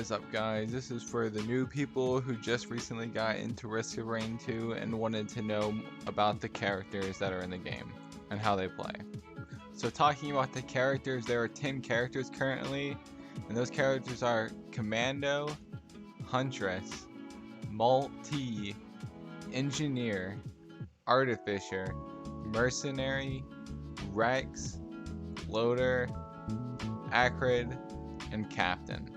is up, guys? This is for the new people who just recently got into Risk of Rain 2 and wanted to know about the characters that are in the game and how they play. So talking about the characters, there are 10 characters currently, and those characters are Commando, Huntress, Multi, Engineer, Artificer, Mercenary, Rex, Loader, Acrid, and Captain.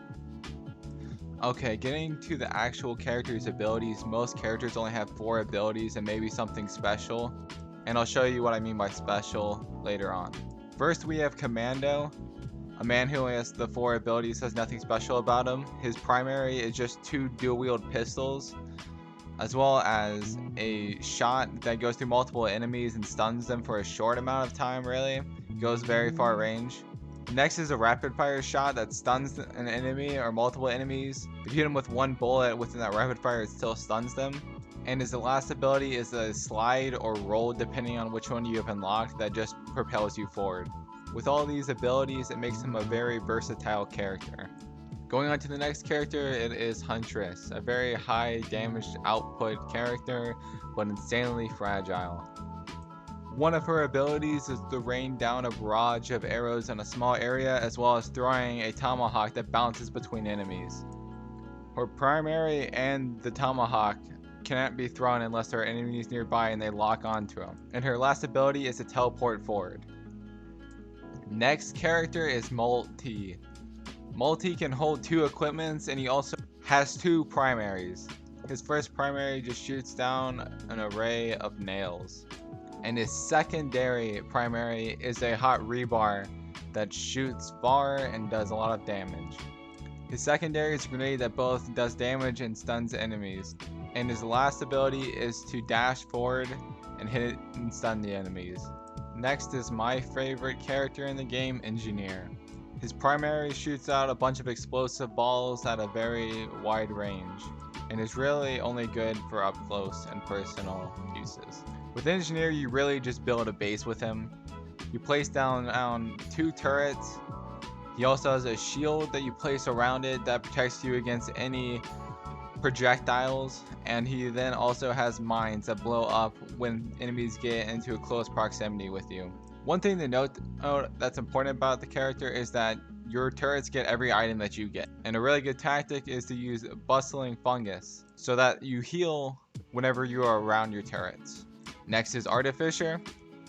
Okay, getting to the actual character's abilities, most characters only have 4 abilities and maybe something special, and I'll show you what I mean by special later on. First we have Commando, a man who only has the 4 abilities, has nothing special about him. His primary is just 2 dual-wield pistols, as well as a shot that goes through multiple enemies and stuns them for a short amount of time, really. Goes very far range. Next is a rapid fire shot that stuns an enemy or multiple enemies. If you hit them with 1 bullet within that rapid fire, it still stuns them. And his last ability is a slide or roll, depending on which one you have unlocked, that just propels you forward. With all these abilities, it makes him a very versatile character. Going on to the next character, it is Huntress, a very high damage output character, but insanely fragile. One of her abilities is to rain down a barrage of arrows in a small area, as well as throwing a tomahawk that bounces between enemies. Her primary and the tomahawk cannot be thrown unless there are enemies nearby and they lock onto them. And her last ability is to teleport forward. Next character is Multi. Multi can hold 2 equipments, and he also has 2 primaries. His first primary just shoots down an array of nails. And his secondary primary is a hot rebar that shoots far and does a lot of damage. His secondary is a grenade that both does damage and stuns enemies. And his last ability is to dash forward and hit and stun the enemies. Next is my favorite character in the game, Engineer. His primary shoots out a bunch of explosive balls at a very wide range, and is really only good for up close and personal uses. With Engineer, you really just build a base with him. You place down 2 turrets. He also has a shield that you place around it that protects you against any projectiles, and he then also has mines that blow up when enemies get into a close proximity with you. One thing to note that's important about the character is that your turrets get every item that you get, and a really good tactic is to use bustling fungus so that you heal whenever you are around your turrets. Next is Artificer.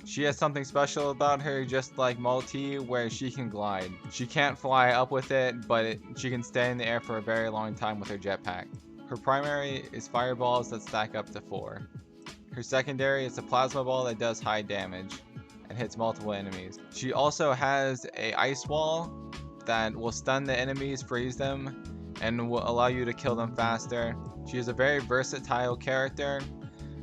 She has something special about her, just like Multi, where she can glide. She can't fly up with it, but she can stay in the air for a very long time with her jetpack. Her primary is fireballs that stack up to 4. Her secondary is a plasma ball that does high damage and hits multiple enemies. She also has a ice wall that will stun the enemies, freeze them, and will allow you to kill them faster. She is a very versatile character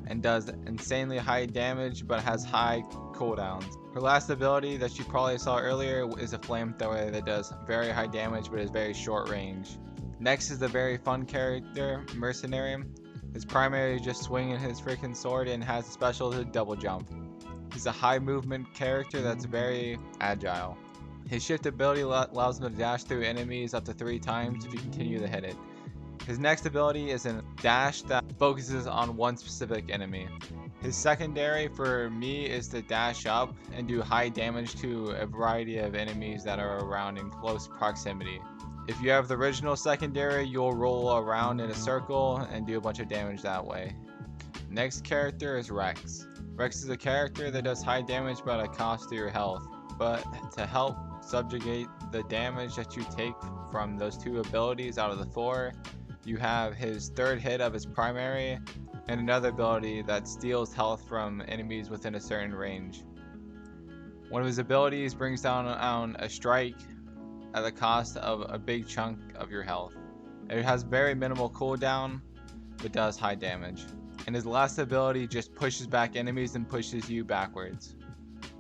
and does insanely high damage, but has high cooldowns. Her last ability that you probably saw earlier is a flamethrower that does very high damage, but is very short range. Next is the very fun character, Mercenarium. His primary is just swinging his freaking sword, and has a special to double jump. He's a high movement character that's very agile. His shift ability allows him to dash through enemies up to 3 times if you continue to hit it. His next ability is a dash that focuses on one specific enemy. His secondary for me is to dash up and do high damage to a variety of enemies that are around in close proximity. If you have the original secondary, you'll roll around in a circle and do a bunch of damage that way. Next character is Rex. Rex is a character that does high damage but at a cost to your health. But to help subjugate the damage that you take from those 2 abilities out of the 4, you have his 3rd hit of his primary and another ability that steals health from enemies within a certain range. One of his abilities brings down a strike at the cost of a big chunk of your health. It has very minimal cooldown, but does high damage. And his last ability just pushes back enemies and pushes you backwards.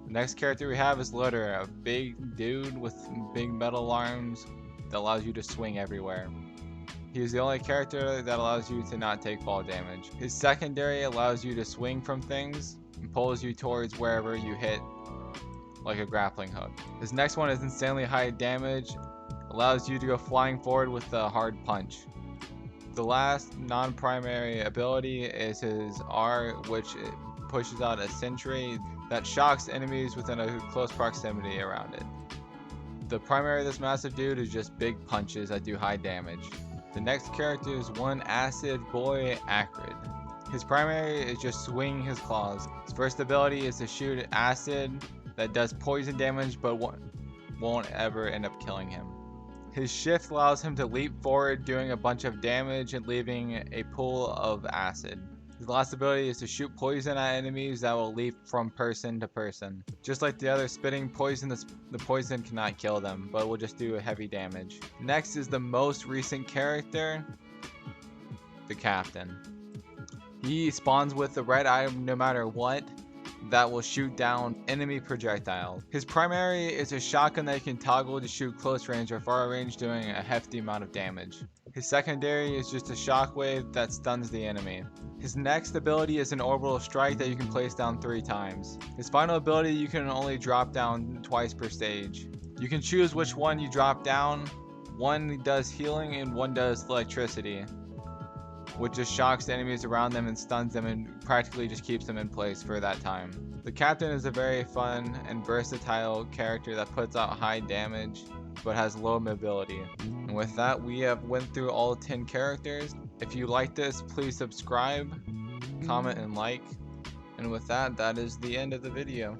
The next character we have is Loader, a big dude with big metal arms that allows you to swing everywhere. He is the only character that allows you to not take fall damage. His secondary allows you to swing from things and pulls you towards wherever you hit, like a grappling hook. His next one is insanely high damage, allows you to go flying forward with a hard punch. The last non-primary ability is his R, which pushes out a sentry that shocks enemies within a close proximity around it. The primary of this massive dude is just big punches that do high damage. The next character is one acid boy Acrid. His primary is just swinging his claws. His first ability is to shoot acid that does poison damage but won't ever end up killing him. His shift allows him to leap forward, doing a bunch of damage and leaving a pool of acid. His last ability is to shoot poison at enemies that will leap from person to person. Just like the other spitting poison, the poison cannot kill them, but will just do heavy damage. Next is the most recent character, the Captain. He spawns with the red item no matter what that will shoot down enemy projectiles. His primary is a shotgun that can toggle to shoot close range or far range, doing a hefty amount of damage. His secondary is just a shockwave that stuns the enemy. His next ability is an orbital strike that you can place down 3 times. His final ability you can only drop down twice per stage. You can choose which one you drop down. One does healing and one does electricity, which just shocks the enemies around them and stuns them and practically just keeps them in place for that time. The Captain is a very fun and versatile character that puts out high damage but has low mobility. And with that, we have went through all 10 characters. If you like this, please subscribe, comment, and like. And with that, that is the end of the video.